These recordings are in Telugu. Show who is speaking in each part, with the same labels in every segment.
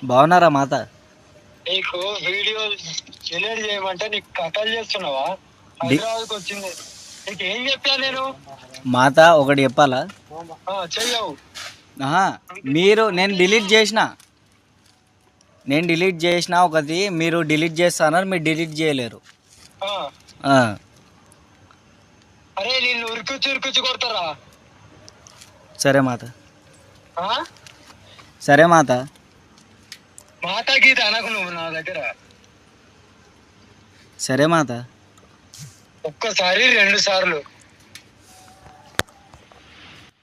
Speaker 1: బాగున్నారా మాత?
Speaker 2: నీకు వీడియో డిలీట్ చేయమంటే నీకు కథలు చేస్తున్నావా?
Speaker 1: డి-
Speaker 2: హైదరాబాద్కి వచ్చింది. నీకు ఏం చెప్పా నేను?
Speaker 1: మాత ఒకటి చెప్పాలా?
Speaker 2: చెయ్యవు.
Speaker 1: ఆహా, నేను డిలీట్ చేసిన ఒకటి మీరు డిలీట్ చేస్తానని మీరు డిలీట్ చేయలేరు.
Speaker 2: ఆ,
Speaker 1: ఆ,
Speaker 2: అరే నిన్ను ఉరికొచ్చి కొడతారా?
Speaker 1: సరే మాత,
Speaker 2: ఆ?
Speaker 1: సరే మాత.
Speaker 2: మాతా గీత అనకు నువ్వు నా దగ్గర.
Speaker 1: సరే మాత.
Speaker 2: ఒక్కసారి 2 సార్లు.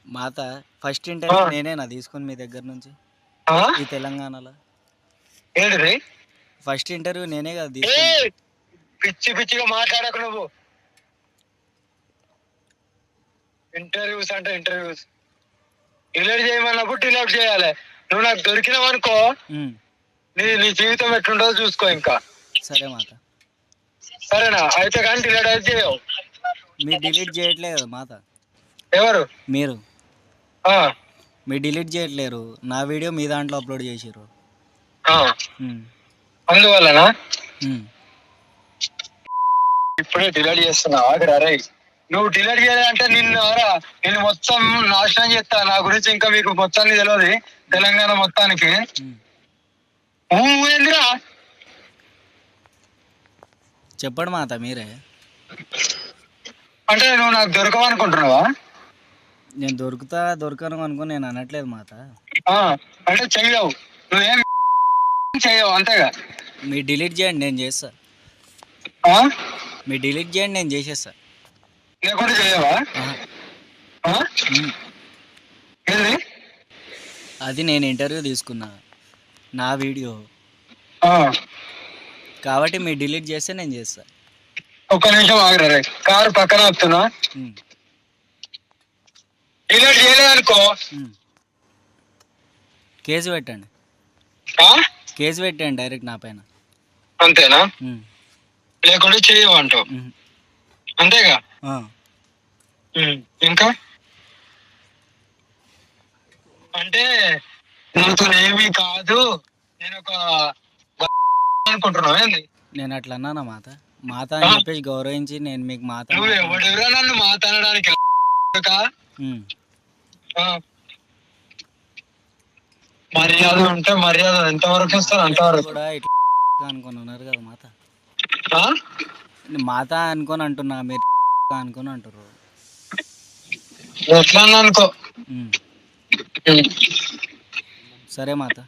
Speaker 1: మాత ఫస్ట్ ఇంటర్వ్యూ
Speaker 2: ఆ.
Speaker 1: నేనేనా తీసుకుని మీ దగ్గర నుంచి
Speaker 2: ఆ?
Speaker 1: ఈ తెలంగాణలో?
Speaker 2: ఏంటిది?
Speaker 1: ఫస్ట్ ఇంటర్వ్యూ నేనే కదా
Speaker 2: ఏ
Speaker 1: తీసుకుని.
Speaker 2: పిచ్చిగా మాట్లాడకు నువ్వు. ఇంటర్వ్యూస్ అంటే ఇంటర్వ్యూస్ డిలీట్ చేయమన్నప్పుడు డిలీట్ చేయాలి. నువ్వు నాకు దొరికినావు అనుకో, నీ జీవితం ఎట్లుంటుందో చూసుకో. ఇంకా
Speaker 1: సరే మాత.
Speaker 2: సరేనా? అయితే కానీ డిలీట్ అయితే చేయవు.
Speaker 1: మీరు డిలీట్ చేయట్లే కదా మాత?
Speaker 2: ఎవరు?
Speaker 1: మీరు
Speaker 2: ఆ,
Speaker 1: మీరు డిలీట్ చేయట్లేరు. నా వీడియో మీ దాంట్లో అప్లోడ్ చేసిర్రు.
Speaker 2: ఆ. అందువల్లనా ఇప్పుడే డిలీట్ చేస్తున్నావా? అరే నువ్వు డిలీట్ చేయాలంటే నిన్ను మొత్తం నాశనం చేస్తా. నా గురించి ఇంకా మీకు మొత్తానికి తెలియదు, తెలంగాణ మొత్తానికి. ఏందిరా?
Speaker 1: చెప్పండి మాత మీరే.
Speaker 2: అంటే నువ్వు నాకు దొరకవనుకుంటున్నావా?
Speaker 1: నేను దొరకను అనుకుని నేను అనట్లేదు మాత.
Speaker 2: అంటే చెయ్యవు, నువ్వేం చెయ్యవు అంతేగా.
Speaker 1: మీరు డిలీట్ చేయండి, నేను చేస్తా. మీరు డిలీట్ చేయండి, నేను చేసేస్తా.
Speaker 2: లేకుండా చెయ్యవా? ఏంది?
Speaker 1: అది నేను ఇంటర్వ్యూ తీసుకున్నా, నా వీడియో కాబట్టి మీరు డిలీట్ చేస్తే నేను చేస్తా.
Speaker 2: ఒక్క నిమిషం ఆగరా, కారు పక్కన ఆపుతున్నా. డిలీట్ చేయలేదనుకో
Speaker 1: కేసు పెట్టండి. కేసు పెట్టండి డైరెక్ట్ నా పైన.
Speaker 2: అంతేనా? లేకుండా చేయవు అంటావు అంతేగా? ఇంకా అంటే నాతో ఏమీ కాదు, నేను ఒక అనుకుంటున్నావు ఏంది?
Speaker 1: నేను అట్లా అన్నానా మాత? మాత అని చెప్పేసి గౌరవించి నేను మీకు మాత.
Speaker 2: నువ్వు ఎవడెవరా నన్ను మాత అనడానికి? మర్యాద ఉంటే మర్యాద ఎంతవరకు ఇస్తారు అంతవరకు
Speaker 1: కూడా ఇట్లా అనుకొని ఉన్నారు కదా మాత. మాత అనుకొని అంటున్నా, మీరు అనుకొని అంటారు.
Speaker 2: ఎట్లా అనుకో.
Speaker 1: సరే మాత.